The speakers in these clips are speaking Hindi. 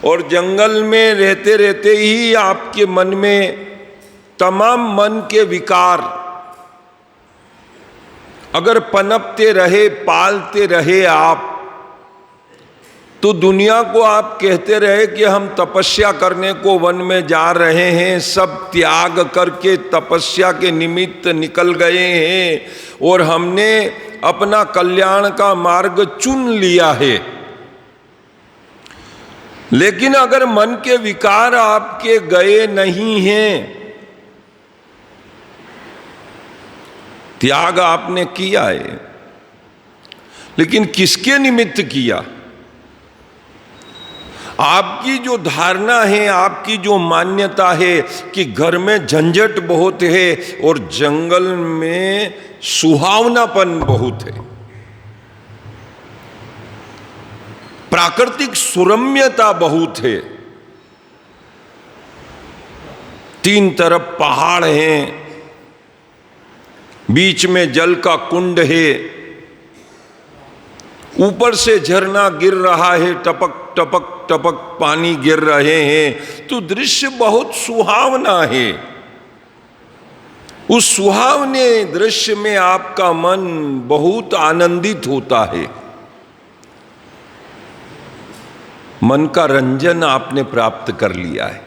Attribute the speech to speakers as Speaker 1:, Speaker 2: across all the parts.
Speaker 1: और जंगल में रहते रहते ही आपके मन में तमाम मन के विकार अगर पनपते रहे, पालते रहे आप, तो दुनिया को आप कहते रहे कि हम तपस्या करने को वन में जा रहे हैं, सब त्याग करके तपस्या के निमित्त निकल गए हैं और हमने अपना कल्याण का मार्ग चुन लिया है। लेकिन अगर मन के विकार आपके गए नहीं हैं, त्याग आपने किया है, लेकिन किसके निमित्त किया? आपकी जो धारणा है, आपकी जो मान्यता है कि घर में झंझट बहुत है और जंगल में सुहावनापन बहुत है, प्राकृतिक सुरम्यता बहुत है, तीन तरफ पहाड़ हैं, बीच में जल का कुंड है, ऊपर से झरना गिर रहा है, टपक टपक टपक पानी गिर रहे हैं, तो दृश्य बहुत सुहावना है। उस सुहावने दृश्य में आपका मन बहुत आनंदित होता है, मन का रंजन आपने प्राप्त कर लिया है।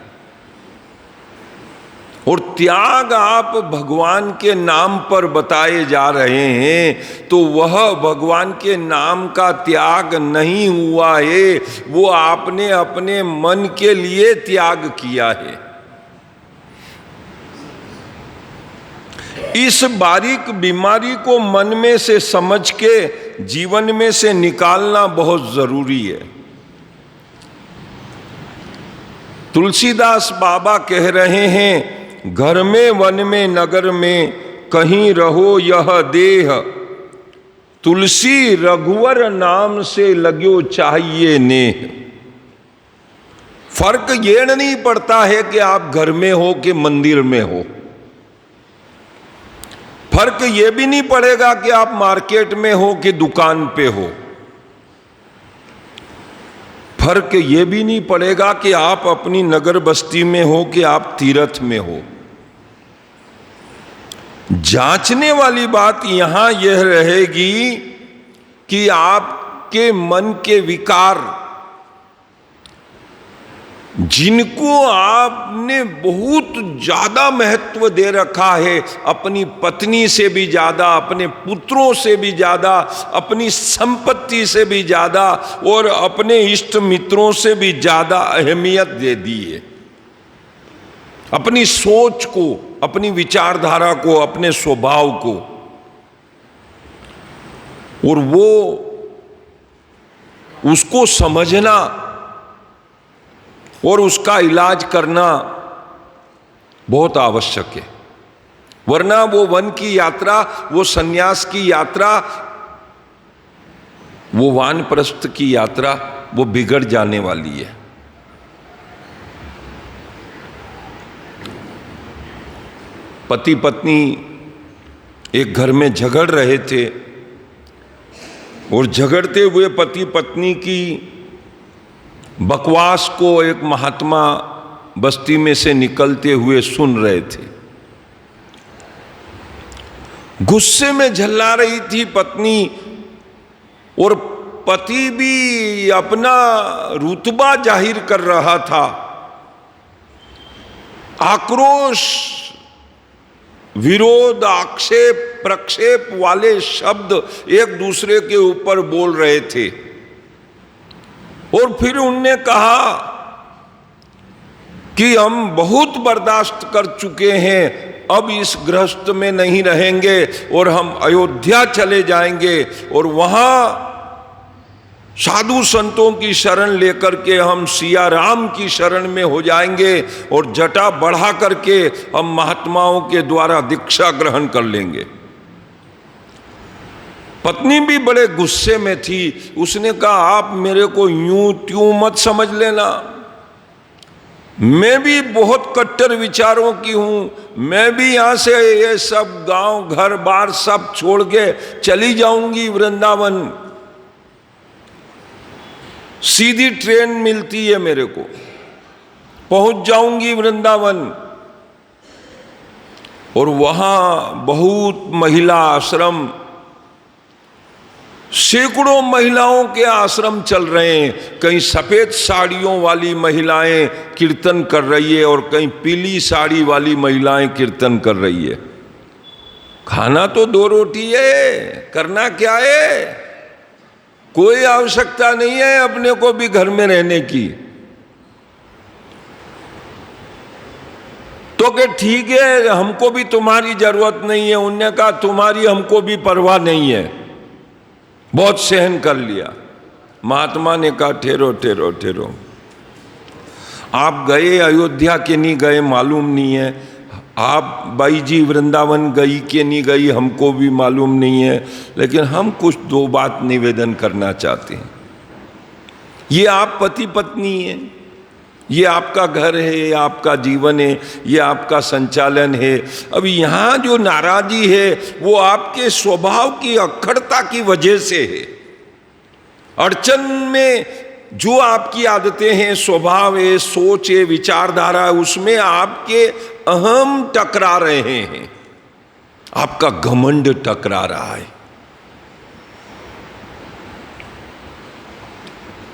Speaker 1: और त्याग आप भगवान के नाम पर बताए जा रहे हैं, तो वह भगवान के नाम का त्याग नहीं हुआ है, वो आपने अपने मन के लिए त्याग किया है। इस बारीक बीमारी को मन में से समझ के जीवन में से निकालना बहुत जरूरी है। तुलसीदास बाबा कह रहे हैं, घर में वन में नगर में कहीं रहो यह देह, तुलसी रघुवर नाम से लग्यो चाहिए नेह। फर्क ये नहीं पड़ता है कि आप घर में हो कि मंदिर में हो, फर्क ये भी नहीं पड़ेगा कि आप मार्केट में हो कि दुकान पे हो, फर्क ये भी नहीं पड़ेगा कि आप अपनी नगर बस्ती में हो कि आप तीर्थ में हो। जांचने वाली बात यहां यह रहेगी कि आपके मन के विकार, जिनको आपने बहुत ज्यादा महत्व दे रखा है, अपनी पत्नी से भी ज्यादा, अपने पुत्रों से भी ज्यादा, अपनी संपत्ति से भी ज्यादा और अपने इष्ट मित्रों से भी ज्यादा अहमियत दे दी है, अपनी सोच को, अपनी विचारधारा को, अपने स्वभाव को, और वो उसको समझना और उसका इलाज करना बहुत आवश्यक है। वरना वो वन की यात्रा, वो सन्यास की यात्रा, वो वानप्रस्थ की यात्रा, वो बिगड़ जाने वाली है। पति पत्नी एक घर में झगड़ रहे थे और झगड़ते हुए पति पत्नी की बकवास को एक महात्मा बस्ती में से निकलते हुए सुन रहे थे। गुस्से में झल्ला रही थी पत्नी और पति भी अपना रुतबा जाहिर कर रहा था। आक्रोश, विरोध, आक्षेप, प्रक्षेप वाले शब्द एक दूसरे के ऊपर बोल रहे थे। और फिर उनने कहा कि हम बहुत बर्दाश्त कर चुके हैं, अब इस गृहस्थ में नहीं रहेंगे और हम अयोध्या चले जाएंगे और वहां साधु संतों की शरण लेकर के हम सिया राम की शरण में हो जाएंगे और जटा बढ़ा करके हम महात्माओं के द्वारा दीक्षा ग्रहण कर लेंगे। पत्नी भी बड़े गुस्से में थी। उसने कहा, आप मेरे को यूं त्यों मत समझ लेना, मैं भी बहुत कट्टर विचारों की हूं। मैं भी यहां से ये सब गांव घर बार सब छोड़ के चली जाऊंगी वृंदावन। सीधी ट्रेन मिलती है मेरे को, पहुंच जाऊंगी वृंदावन, और वहां बहुत महिला आश्रम, सैकड़ों महिलाओं के आश्रम चल रहे हैं। कहीं सफेद साड़ियों वाली महिलाएं कीर्तन कर रही है और कहीं पीली साड़ी वाली महिलाएं कीर्तन कर रही है। खाना तो 2 रोटी है, करना क्या है? कोई आवश्यकता नहीं है अपने को भी घर में रहने की। तो कि ठीक है, हमको भी तुम्हारी जरूरत नहीं है। उन्होंने कहा तुम्हारी हमको भी परवाह नहीं है, बहुत सहन कर लिया। महात्मा ने कहा ठहरो ठहरो ठहरो, आप गए अयोध्या के नहीं गए मालूम नहीं है, आप बाई जी वृंदावन गई के नहीं गई हमको भी मालूम नहीं है, लेकिन हम कुछ 2 बात निवेदन करना चाहते हैं। ये आप पति पत्नी हैं, ये आपका घर है, ये आपका जीवन है, ये आपका संचालन है। अब यहाँ जो नाराजी है वो आपके स्वभाव की अखड़ता की वजह से है। अड़चन में जो आपकी आदतें हैं, स्वभाव है, सोच है, विचारधारा है, उसमें आपके अहम टकरा रहे हैं, आपका घमंड टकरा रहा है।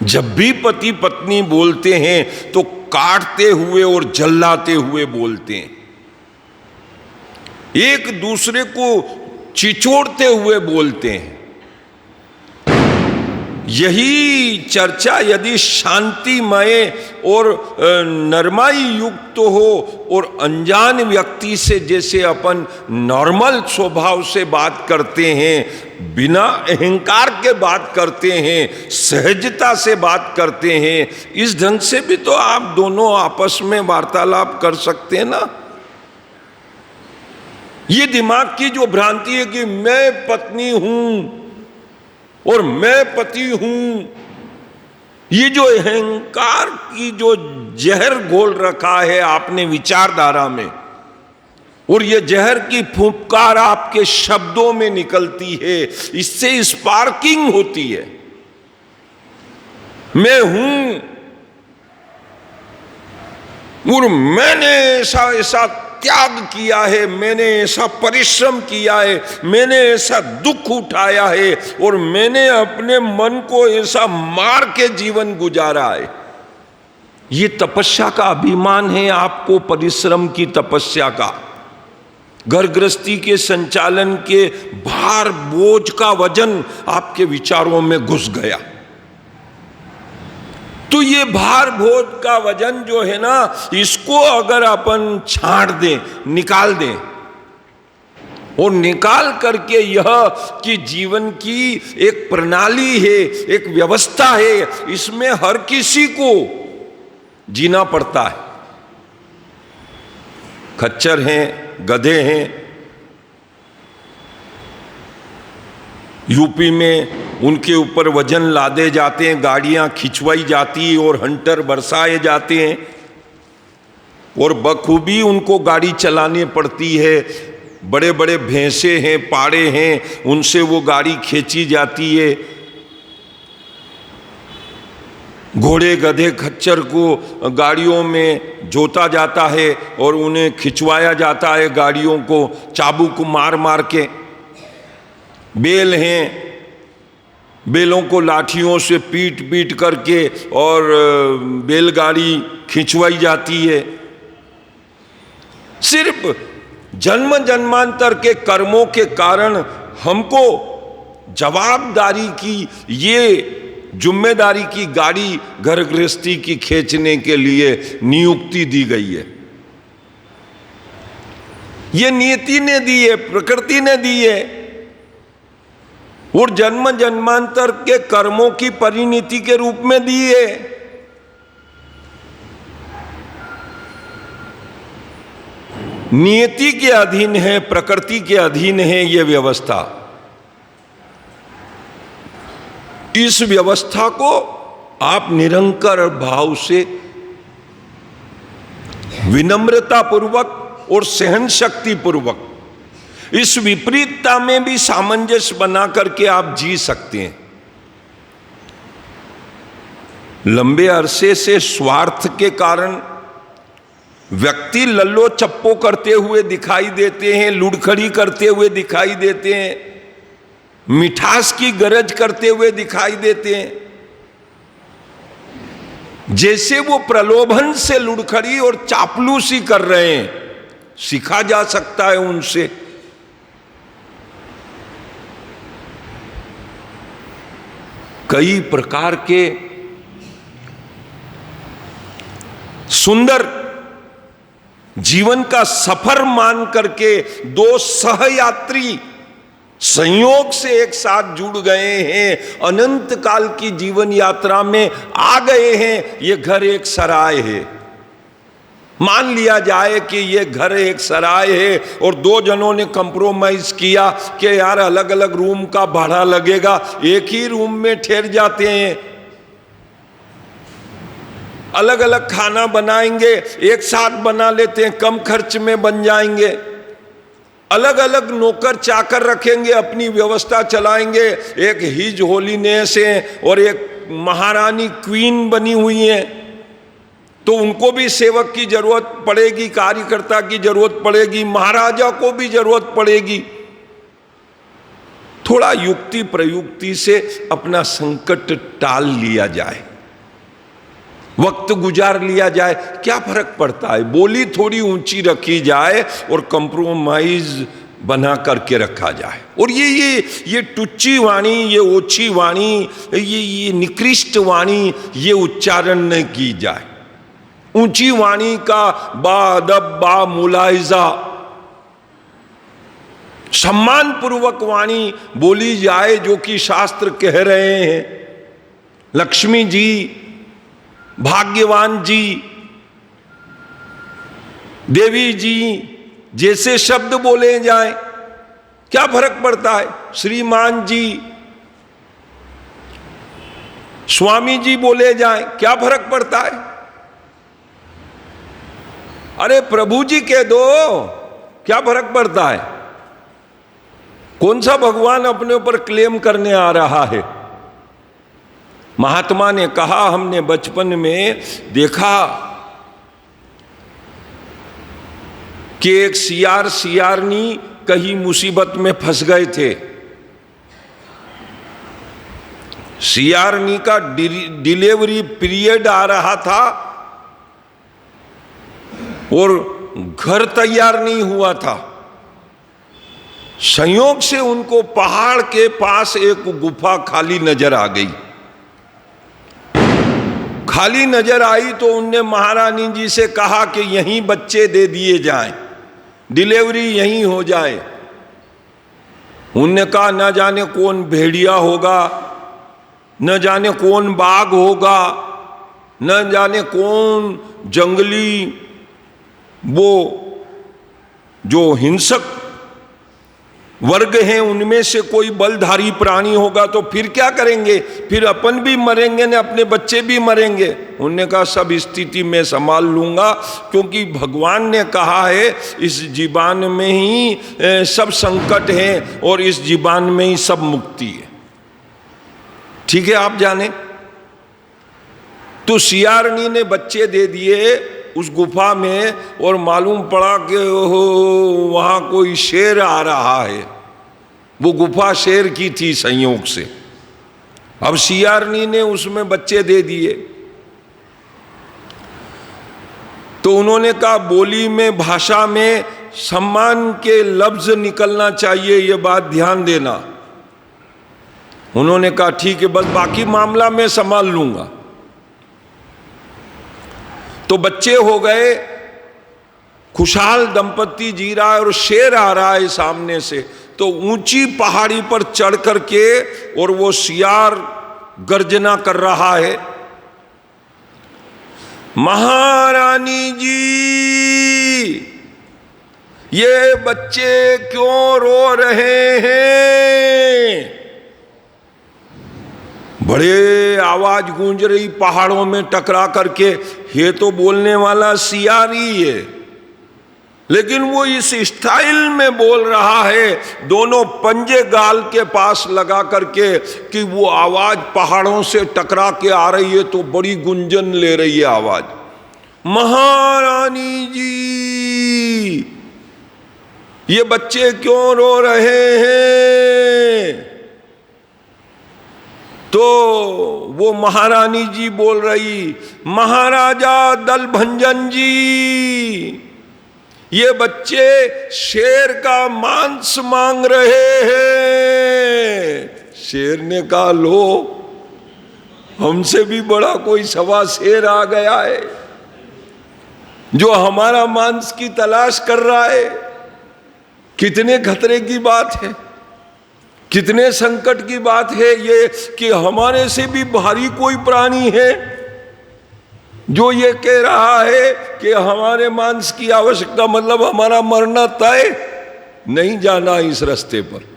Speaker 1: जब भी पति पत्नी बोलते हैं तो काटते हुए और जल्लाते हुए बोलते हैं, एक दूसरे को चिचोड़ते हुए बोलते हैं। यही चर्चा यदि शांतिमय और नरमाई युक्त हो और अनजान व्यक्ति से जैसे अपन नॉर्मल स्वभाव से बात करते हैं, बिना अहंकार के बात करते हैं, सहजता से बात करते हैं, इस ढंग से भी तो आप दोनों आपस में वार्तालाप कर सकते हैं ना। ये दिमाग की जो भ्रांति है कि मैं पत्नी हूं और मैं पति हूं, ये जो अहंकार की जो जहर घोल रखा है आपने विचारधारा में, और ये जहर की फुफकार आपके शब्दों में निकलती है, इससे स्पार्किंग होती है। मैं हूं और मैंने ऐसा ऐसा त्याग किया है, मैंने ऐसा परिश्रम किया है, मैंने ऐसा दुख उठाया है और मैंने अपने मन को ऐसा मार के जीवन गुजारा है। ये तपस्या का अभिमान है आपको, परिश्रम की तपस्या का। घर गृहस्थी के संचालन के भार बोझ का वजन आपके विचारों में घुस गया। तो ये भार बोझ का वजन जो है ना, इसको अगर अपन छांट दें, निकाल दें, और निकाल करके यह कि जीवन की एक प्रणाली है, एक व्यवस्था है, इसमें हर किसी को जीना पड़ता है। खच्चर हैं, गधे हैं, यूपी में उनके ऊपर वजन लादे जाते हैं, गाड़ियां खिंचवाई जाती है और हंटर बरसाए जाते हैं, और बखूबी उनको गाड़ी चलानी पड़ती है। बड़े बड़े भैंसे हैं, पाड़े हैं, उनसे वो गाड़ी खींची जाती है। घोड़े गधे खच्चर को गाड़ियों में जोता जाता है और उन्हें खिंचवाया जाता है गाड़ियों को चाबुक मार मार के। बेल हैं, बेलों को लाठियों से पीट पीट करके और बैलगाड़ी खिंचवाई जाती है। सिर्फ जन्म जन्मांतर के कर्मों के कारण हमको जवाबदारी की, ये जिम्मेदारी की गाड़ी घर गृहस्थी की खींचने के लिए नियुक्ति दी गई है। ये नियति ने दी है, प्रकृति ने दी है, और जन्म जन्मांतर के कर्मों की परिणति के रूप में दी है। नियति के अधीन है, प्रकृति के अधीन है ये व्यवस्था। इस व्यवस्था को आप निरंतर भाव से, विनम्रता पूर्वक और सहन शक्ति पूर्वक इस विपरीतता में भी सामंजस्य बना करके आप जी सकते हैं। लंबे अरसे से स्वार्थ के कारण व्यक्ति लल्लो चप्पो करते हुए दिखाई देते हैं, लुढ़खड़ी करते हुए दिखाई देते हैं, मिठास की गरज करते हुए दिखाई देते हैं। जैसे वो प्रलोभन से लुढ़खड़ी और चापलूसी कर रहे हैं, सीखा जा सकता है उनसे। कई प्रकार के सुंदर जीवन का सफर मान करके दो सहयात्री संयोग से एक साथ जुड़ गए हैं, अनंत काल की जीवन यात्रा में आ गए हैं। ये घर एक सराय है, मान लिया जाए कि ये घर एक सराय है और दो जनों ने कंप्रोमाइज किया कि यार अलग अलग रूम का भाड़ा लगेगा, एक ही रूम में ठहर जाते हैं, अलग अलग खाना बनाएंगे, एक साथ बना लेते हैं, कम खर्च में बन जाएंगे, अलग अलग नौकर चाकर रखेंगे, अपनी व्यवस्था चलाएंगे। एक हिज होलीनेस है और एक महारानी क्वीन बनी हुई है, तो उनको भी सेवक की जरूरत पड़ेगी, कार्यकर्ता की जरूरत पड़ेगी, महाराजा को भी जरूरत पड़ेगी। थोड़ा युक्ति प्रयुक्ति से अपना संकट टाल लिया जाए, वक्त गुजार लिया जाए, क्या फर्क पड़ता है। बोली थोड़ी ऊंची रखी जाए और कंप्रोमाइज बना करके रखा जाए। और ये टुच्ची वाणी, ये ओछी वाणी, ये निकृष्ट वाणी, ये उच्चारण न की जाए। ऊंची वाणी का बादब बा मुलाइजा, सम्मान पूर्वक वाणी बोली जाए, जो कि शास्त्र कह रहे हैं। लक्ष्मी जी, भाग्यवान जी, देवी जी जैसे शब्द बोले जाएं, क्या फर्क पड़ता है। श्रीमान जी, स्वामी जी बोले जाएं, क्या फर्क पड़ता है। अरे प्रभु जी कह दो, क्या फर्क पड़ता है। कौन सा भगवान अपने ऊपर क्लेम करने आ रहा है। महात्मा ने कहा, हमने बचपन में देखा कि एक सियार सियारनी कहीं मुसीबत में फंस गए थे। सियारनी का डिलीवरी पीरियड आ रहा था और घर तैयार नहीं हुआ था। संयोग से उनको पहाड़ के पास एक गुफा खाली नजर आ गई। खाली नजर आई तो उनने महारानी जी से कहा कि यहीं बच्चे दे दिए जाएं, डिलीवरी यहीं हो जाए। उनने कहा न जाने कौन भेड़िया होगा, न जाने कौन बाघ होगा, न जाने कौन जंगली वो जो हिंसक वर्ग हैं उनमें से कोई बलधारी प्राणी होगा, तो फिर क्या करेंगे, फिर अपन भी मरेंगे न अपने बच्चे भी मरेंगे। उन्होंने कहा सब स्थिति में संभाल लूंगा, क्योंकि भगवान ने कहा है इस जीवन में ही सब संकट है और इस जीवन में ही सब मुक्ति है। ठीक है, आप जाने। तो सियारनी ने बच्चे दे दिए उस गुफा में और मालूम पड़ा कि वहां कोई शेर आ रहा है। वो गुफा शेर की थी संयोग से। अब सियारनी ने उसमें बच्चे दे दिए तो उन्होंने कहा बोली में, भाषा में सम्मान के लफ्ज निकलना चाहिए, ये बात ध्यान देना। उन्होंने कहा ठीक है, बस बाकी मामला मैं संभाल लूंगा। तो बच्चे हो गए, खुशहाल दंपत्ति जी रहा है और शेर आ रहा है सामने से। तो ऊंची पहाड़ी पर चढ़ करके और वो सियार गर्जना कर रहा है, महारानी जी ये बच्चे क्यों रो रहे हैं। बड़े आवाज गूंज रही पहाड़ों में टकरा करके, ये तो बोलने वाला सियार ही है। लेकिन वो इस स्टाइल में बोल रहा है, दोनों पंजे गाल के पास लगा करके, कि वो आवाज पहाड़ों से टकरा के आ रही है तो बड़ी गुंजन ले रही है आवाज। महारानी जी, ये बच्चे क्यों रो रहे हैं? तो वो महारानी जी बोल रही, महाराजा दलभंजन जी, ये बच्चे शेर का मांस मांग रहे हैं। शेर ने कहा, लो, हमसे भी बड़ा कोई सवा शेर आ गया है जो हमारा मांस की तलाश कर रहा है। कितने खतरे की बात है, कितने संकट की बात है ये, कि हमारे से भी भारी कोई प्राणी है जो ये कह रहा है कि हमारे मांस की आवश्यकता, मतलब हमारा मरना तय, नहीं जाना इस रास्ते पर।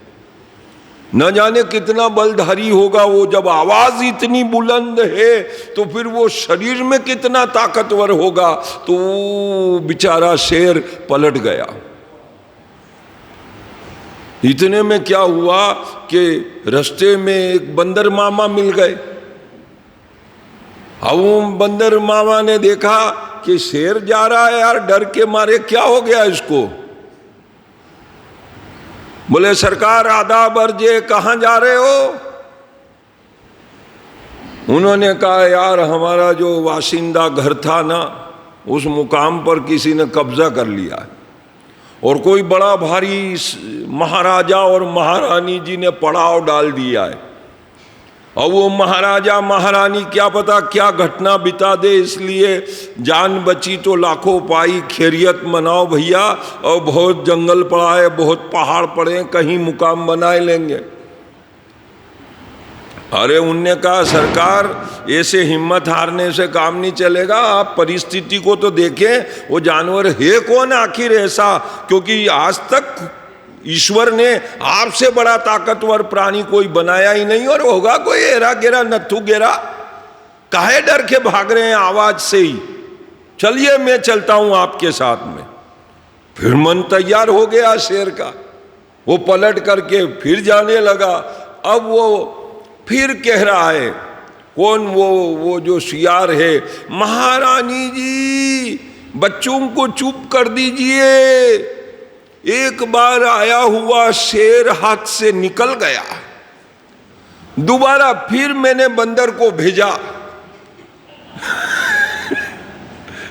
Speaker 1: न जाने कितना बलधारी होगा वो, जब आवाज इतनी बुलंद है तो फिर वो शरीर में कितना ताकतवर होगा। तो बेचारा शेर पलट गया। इतने में क्या हुआ कि रास्ते में एक बंदर मामा मिल गए। अब वो बंदर मामा ने देखा कि शेर जा रहा है यार, डर के मारे क्या हो गया इसको। बोले, सरकार आदाब अर्जे, कहां जा रहे हो? उन्होंने कहा, यार हमारा जो वासिंदा घर था ना, उस मुकाम पर किसी ने कब्जा कर लिया है और कोई बड़ा भारी महाराजा और महारानी जी ने पड़ाव डाल दिया है। और वो महाराजा महारानी क्या पता क्या घटना बिता दे, इसलिए जान बची तो लाखों पाई, खैरियत मनाओ भैया। और बहुत जंगल पड़ा है, बहुत पहाड़ पड़े, कहीं मुकाम बनाए लेंगे। अरे उनने कहा, सरकार ऐसे हिम्मत हारने से काम नहीं चलेगा, आप परिस्थिति को तो देखें। वो जानवर है कौन आखिर ऐसा, क्योंकि आज तक ईश्वर ने आपसे बड़ा ताकतवर प्राणी कोई बनाया ही नहीं। और होगा कोई एरा गेरा नथु गेरा, काहे डर के भाग रहे हैं आवाज से ही? चलिए मैं चलता हूं आपके साथ में। फिर मन तैयार हो गया शेर का, वो पलट करके फिर जाने लगा। अब वो फिर कह रहा है, कौन? वो जो शियार है, महारानी जी बच्चों को चुप कर दीजिए। एक बार आया हुआ शेर हाथ से निकल गया, दोबारा फिर मैंने बंदर को भेजा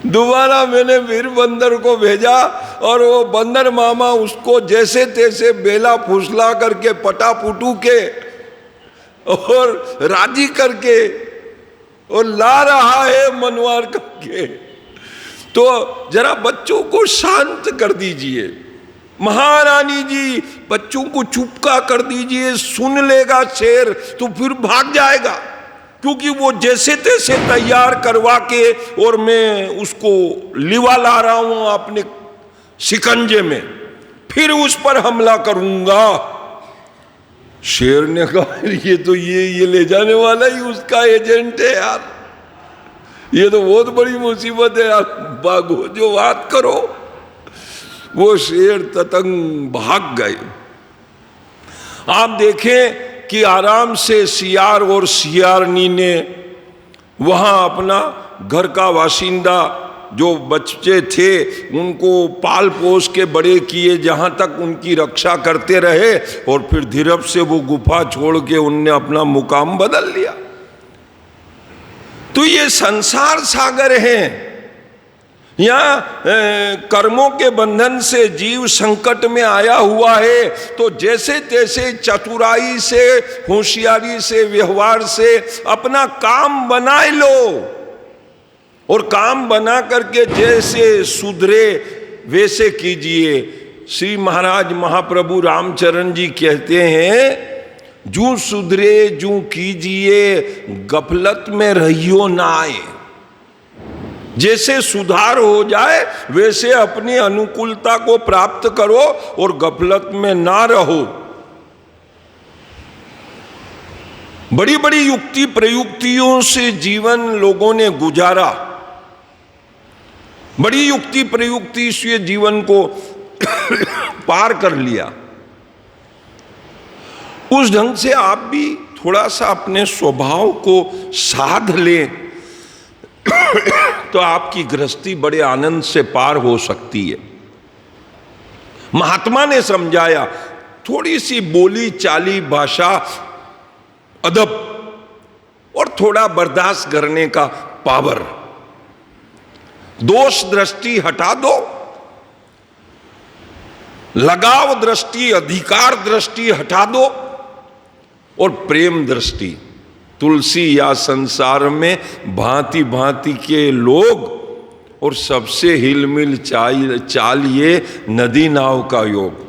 Speaker 1: दोबारा मैंने फिर बंदर को भेजा और वो बंदर मामा उसको जैसे तैसे बेला फुसला करके पटा पुटू के और राजी करके और ला रहा है मनवार करके। तो जरा बच्चों को शांत कर दीजिए, महारानी जी बच्चों को चुपका कर दीजिए, सुन लेगा शेर तो फिर भाग जाएगा, क्योंकि वो जैसे तैसे तैयार करवा के और मैं उसको लिवा ला रहा हूं अपने शिकंजे में, फिर उस पर हमला करूंगा। शेर ने कहा, ये तो ये ले जाने वाला ही उसका एजेंट है यार, ये तो बहुत बड़ी मुसीबत है यार, भागो जो बात करो। वो शेर ततंग भाग गए। आप देखें कि आराम से सियार और सियारनी ने वहां अपना घर का वासिंदा जो बच्चे थे उनको पाल पोस के बड़े किए, जहां तक उनकी रक्षा करते रहे, और फिर धीरज से वो गुफा छोड़ के उनने अपना मुकाम बदल लिया। तो ये संसार सागर है, यहाँ कर्मों के बंधन से जीव संकट में आया हुआ है। तो जैसे तैसे चतुराई से, होशियारी से, व्यवहार से अपना काम बनाए लो, और काम बना करके जैसे सुधरे वैसे कीजिए। श्री महाराज महाप्रभु रामचरण जी कहते हैं, जू सुधरे जू कीजिए, गफलत में रहियो ना आए। जैसे सुधार हो जाए वैसे अपनी अनुकूलता को प्राप्त करो और गफलत में ना रहो। बड़ी बड़ी युक्ति प्रयुक्तियों से जीवन लोगों ने गुजारा, बड़ी युक्ति प्रयुक्ति से जीवन को पार कर लिया। उस ढंग से आप भी थोड़ा सा अपने स्वभाव को साध लें तो आपकी गृहस्थी बड़े आनंद से पार हो सकती है। महात्मा ने समझाया, थोड़ी सी बोली चाली भाषा अदब और थोड़ा बर्दाश्त करने का पावर, दोष दृष्टि हटा दो, लगाव दृष्टि अधिकार दृष्टि हटा दो और प्रेम दृष्टि। तुलसी या संसार में भांति भांति के लोग और सबसे हिलमिल चालिए नदी नाव का योग।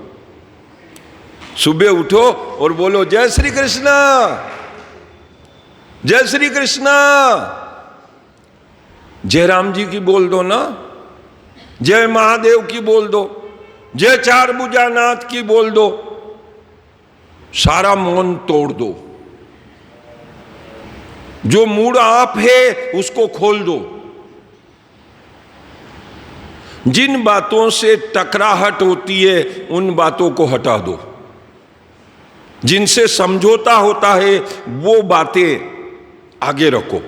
Speaker 1: सुबह उठो और बोलो जय श्री कृष्ण, जय श्री कृष्ण। जय राम जी की बोल दो ना, जय महादेव की बोल दो, जय चार भुजानाथ की बोल दो, सारा मौन तोड़ दो। जो मूड आप है उसको खोल दो। जिन बातों से टकराहट होती है उन बातों को हटा दो। जिनसे समझौता होता है वो बातें आगे रखो।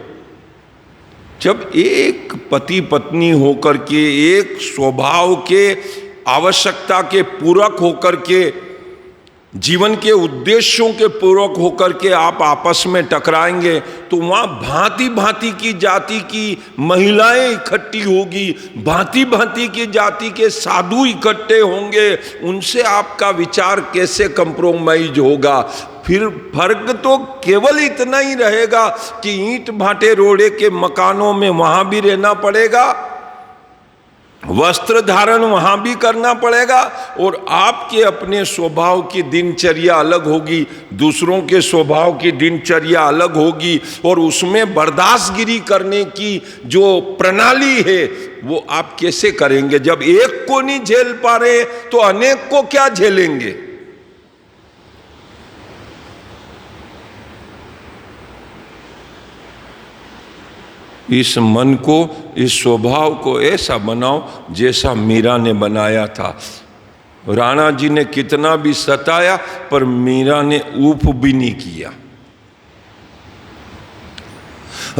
Speaker 1: जब एक पति पत्नी होकर के, एक स्वभाव के आवश्यकता के पूरक होकर के, जीवन के उद्देश्यों के पूरक होकर के आप आपस में टकराएंगे तो वहां भांति भांति की जाति की महिलाएं इकट्ठी होगी, भांति भांति की जाति के साधु इकट्ठे होंगे। उनसे आपका विचार कैसे कंप्रोमाइज होगा? फिर फर्क तो केवल इतना ही रहेगा कि ईंट भाटे रोड़े के मकानों में वहां भी रहना पड़ेगा, वस्त्र धारण वहां भी करना पड़ेगा और आपके अपने स्वभाव की दिनचर्या अलग होगी, दूसरों के स्वभाव की दिनचर्या अलग होगी और उसमें बर्दाश्तगिरी करने की जो प्रणाली है वो आप कैसे करेंगे? जब एक को नहीं झेल पा रहे तो अनेक को क्या झेलेंगे? इस मन को, इस स्वभाव को ऐसा बनाओ जैसा मीरा ने बनाया था। राणा जी ने कितना भी सताया पर मीरा ने ऊप भी नहीं किया।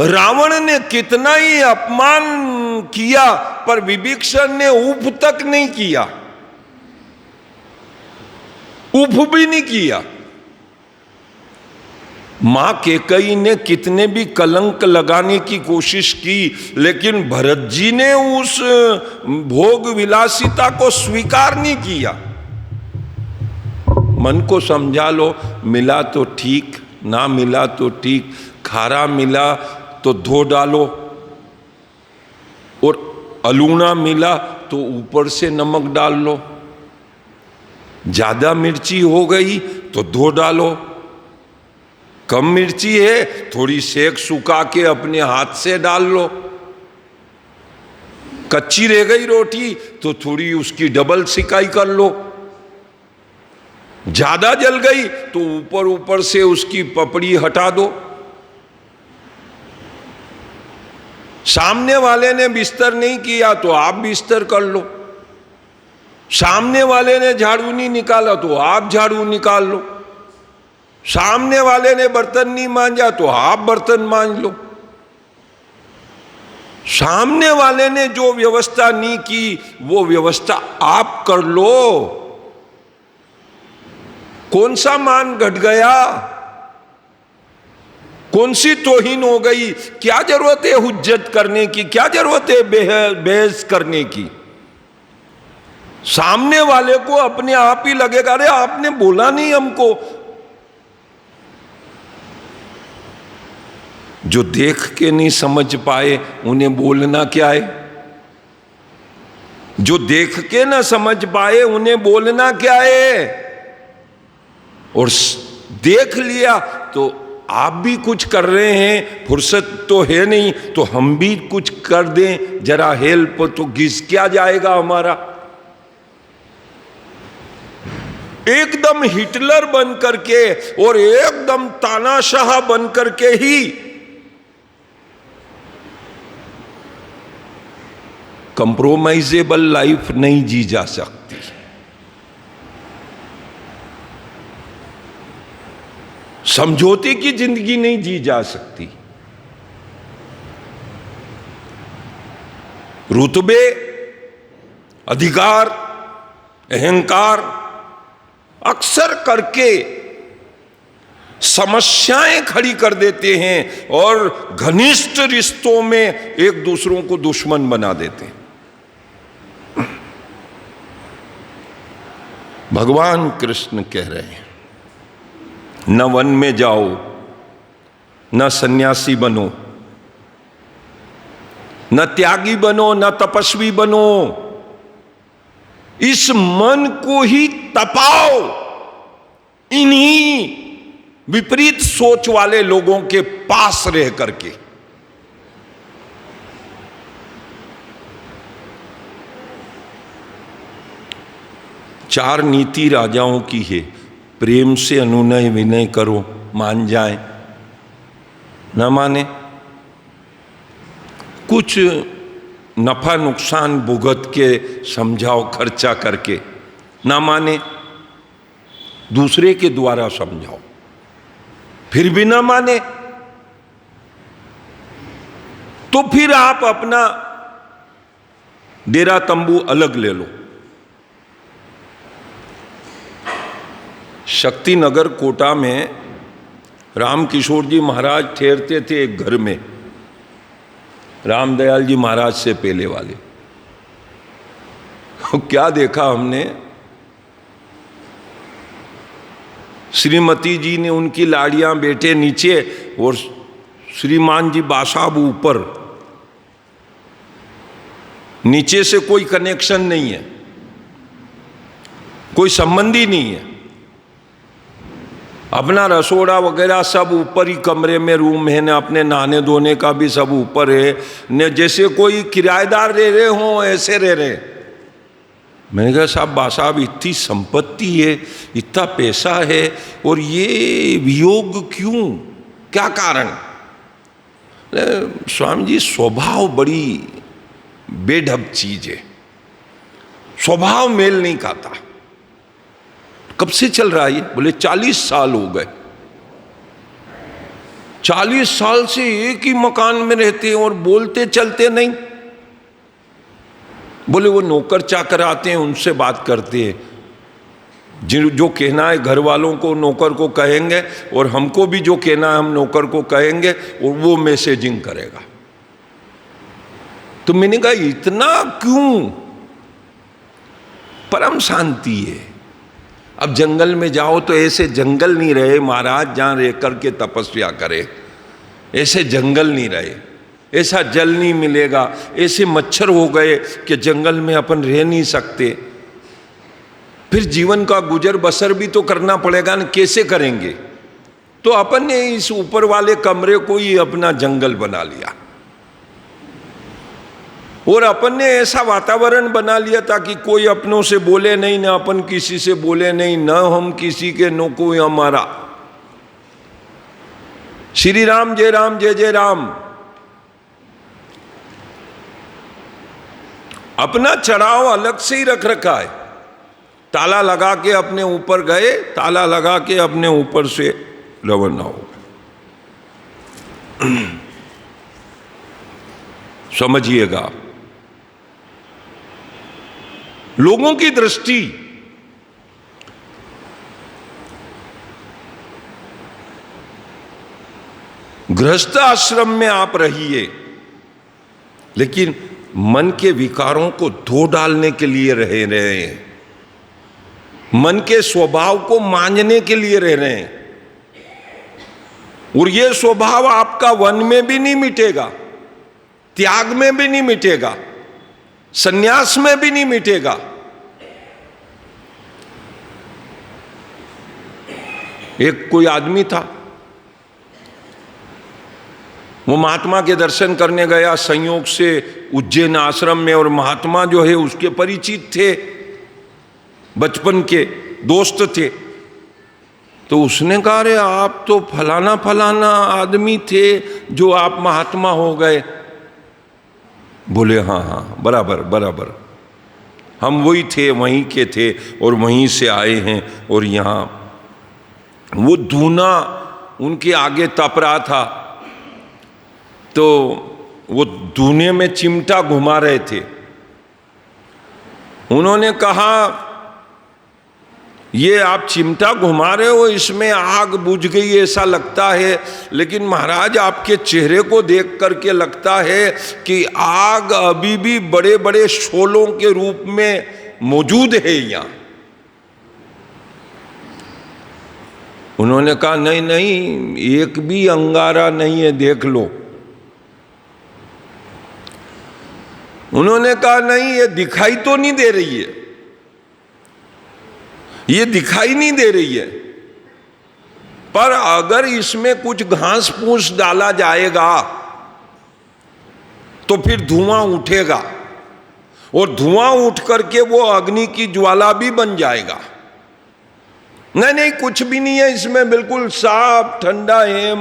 Speaker 1: रावण ने कितना ही अपमान किया पर विभीषण ने ऊप तक नहीं किया, ऊप भी नहीं किया। मां कैकेयी ने कितने भी कलंक लगाने की कोशिश की लेकिन भरत जी ने उस भोग विलासिता को स्वीकार नहीं किया। मन को समझा लो, मिला तो ठीक, ना मिला तो ठीक, खारा मिला तो धो डालो और अलूना मिला तो ऊपर से नमक डाल लो, ज्यादा मिर्ची हो गई तो धो डालो, कम मिर्ची है थोड़ी सेक सुखा के अपने हाथ से डाल लो, कच्ची रह गई रोटी तो थोड़ी उसकी डबल सिकाई कर लो, ज्यादा जल गई तो ऊपर ऊपर से उसकी पपड़ी हटा दो। सामने वाले ने बिस्तर नहीं किया तो आप बिस्तर कर लो, सामने वाले ने झाड़ू नहीं निकाला तो आप झाड़ू निकाल लो, सामने वाले ने बर्तन नहीं मांजा तो आप बर्तन मांज लो। सामने वाले ने जो व्यवस्था नहीं की वो व्यवस्था आप कर लो। कौन सा मान घट गया? कौन सी तौहीन हो गई? क्या जरूरत है हुज्जत करने की? क्या जरूरत है बहस करने की? सामने वाले को अपने आप ही लगेगा अरे आपने बोला नहीं हमको। जो देख के नहीं समझ पाए उन्हें बोलना क्या है? जो देख के ना समझ पाए उन्हें बोलना क्या है? और देख लिया तो आप भी कुछ कर रहे हैं, फुर्सत तो है नहीं तो हम भी कुछ कर दें, जरा हेल्प तो घिस क्या जाएगा हमारा। एकदम हिटलर बन करके और एकदम तानाशाह बन करके ही कंप्रोमाइजेबल लाइफ नहीं जी जा सकती। समझौते की जिंदगी नहीं जी जा सकती। रुतबे, अधिकार, अहंकार अक्सर करके समस्याएं खड़ी कर देते हैं और घनिष्ठ रिश्तों में एक दूसरों को दुश्मन बना देते हैं। भगवान कृष्ण कह रहे हैं, न वन में जाओ, न सन्यासी बनो, न त्यागी बनो, न तपस्वी बनो, इस मन को ही तपाओ इन्हीं विपरीत सोच वाले लोगों के पास रह करके। चार नीति राजाओं की है, प्रेम से अनुनय विनय करो, मान जाए, न माने, कुछ नफा नुकसान भुगत के समझाओ, खर्चा करके, ना माने, दूसरे के द्वारा समझाओ, फिर भी ना माने, तो फिर आप अपना डेरा तंबू अलग ले लो। शक्तिनगर कोटा में रामकिशोर जी महाराज ठहरते थे एक घर में, रामदयाल जी महाराज से पहले वाले। क्या देखा हमने, श्रीमती जी ने उनकी लाड़ियां बेटे नीचे और श्रीमान जी बासाब ऊपर, नीचे से कोई कनेक्शन नहीं है, कोई संबंधी नहीं है। अपना रसोड़ा वगैरह सब ऊपर ही कमरे में रूम है, न अपने नहाने धोने का भी सब ऊपर है, न जैसे कोई किराएदार रह रहे हों ऐसे रह रहे। मैंने कहा साहब बासाब इतनी संपत्ति है, इतना पैसा है, और ये वियोग क्यों, क्या कारण? स्वामी जी स्वभाव बड़ी बेढब चीज है, स्वभाव मेल नहीं खाता। कब से चल रहा है ये? बोले 40 साल हो गए। 40 साल से एक ही मकान में रहते हैं और बोलते चलते नहीं। बोले वो नौकर चाकर आते हैं उनसे बात करते हैं, जो कहना है घर वालों को नौकर को कहेंगे, और हमको भी जो कहना है हम नौकर को कहेंगे, और वो मैसेजिंग करेगा। तो मैंने कहा इतना क्यों? परम शांति है। अब जंगल में जाओ तो ऐसे जंगल नहीं रहे महाराज जहां रह करके तपस्या करे, ऐसे जंगल नहीं रहे, ऐसा जल नहीं मिलेगा, ऐसे मच्छर हो गए कि जंगल में अपन रह नहीं सकते। फिर जीवन का गुजर बसर भी तो करना पड़ेगा ना, कैसे करेंगे? तो अपन ने इस ऊपर वाले कमरे को ही अपना जंगल बना लिया, और अपन ने ऐसा वातावरण बना लिया ताकि कोई अपनों से बोले नहीं, ना अपन किसी से बोले नहीं, ना हम किसी के, नो कोई हमारा। श्री राम जय जय राम। अपना चढ़ाव अलग से ही रख रखा है, ताला लगा के अपने ऊपर गए, ताला लगा के अपने ऊपर से रवाना हो गए। समझिएगा, लोगों की दृष्टि गृहस्थ आश्रम में आप रहिए, लेकिन मन के विकारों को धो डालने के लिए रह रहे हैं, मन के स्वभाव को मांझने के लिए रह रहे हैं। और यह स्वभाव आपका वन में भी नहीं मिटेगा, त्याग में भी नहीं मिटेगा, संन्यास में भी नहीं मिटेगा। एक कोई आदमी था, वो महात्मा के दर्शन करने गया संयोग से उज्जैन आश्रम में, और महात्मा जो है उसके परिचित थे, बचपन के दोस्त थे। तो उसने कहा अरे आप तो फलाना फलाना आदमी थे जो आप महात्मा हो गए। बोले हाँ हाँ बराबर बराबर, हम वही थे, वहीं के थे और वहीं से आए हैं। और यहाँ वो धूना उनके आगे तप रहा था, तो वो धूने में चिमटा घुमा रहे थे। उन्होंने कहा ये आप चिमटा घुमा रहे हो, इसमें आग बुझ गई ऐसा लगता है, लेकिन महाराज आपके चेहरे को देख करके लगता है कि आग अभी भी बड़े बड़े शोलों के रूप में मौजूद है यहाँ। उन्होंने कहा नहीं नहीं, एक भी अंगारा नहीं है, देख लो। उन्होंने कहा नहीं, ये दिखाई तो नहीं दे रही है, ये दिखाई नहीं दे रही है, पर अगर इसमें कुछ घास फूस डाला जाएगा तो फिर धुआं उठेगा, और धुआं उठ करके वो अग्नि की ज्वाला भी बन जाएगा। नहीं नहीं, कुछ भी नहीं है इसमें, बिल्कुल साफ ठंडा है,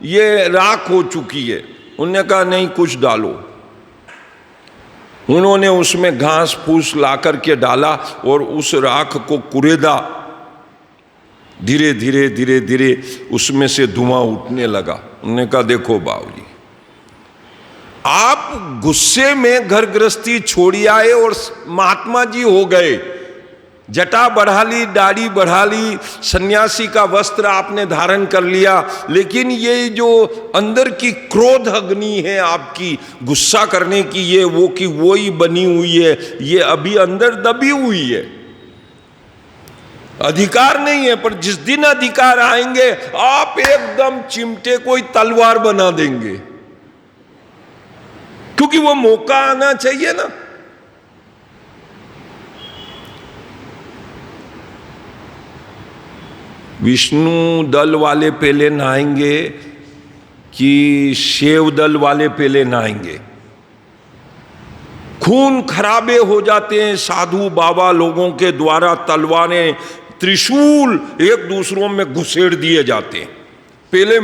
Speaker 1: ये राख हो चुकी है। उन्होंने कहा नहीं, कुछ डालो। उन्होंने उसमें घास फूस ला करके डाला और उस राख को कुरेदा, धीरे धीरे धीरे धीरे उसमें से धुआं उठने लगा। उन्होंने कहा देखो बाबूजी, आप गुस्से में घर गृहस्थी छोड़ी आए और महात्मा जी हो गए, जटा बढ़ा ली, दाढ़ी बढ़ा ली, सन्यासी का वस्त्र आपने धारण कर लिया, लेकिन ये जो अंदर की क्रोध अग्नि है आपकी, गुस्सा करने की, ये वो की वो ही बनी हुई है, ये अभी अंदर दबी हुई है, अधिकार नहीं है। पर जिस दिन अधिकार आएंगे आप एकदम चिमटे को ही तलवार बना देंगे, क्योंकि वो मौका आना चाहिए ना। विष्णु दल वाले पहले नहाएंगे कि शिव दल वाले पहले नहाएंगे? खून खराबे हो जाते हैं साधु बाबा लोगों के द्वारा, तलवारें त्रिशूल एक दूसरों में घुसेड़ दिए जाते हैं। पहले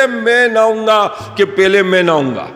Speaker 1: मैं नहाऊंगा कि पहले मैं नहाऊंगा।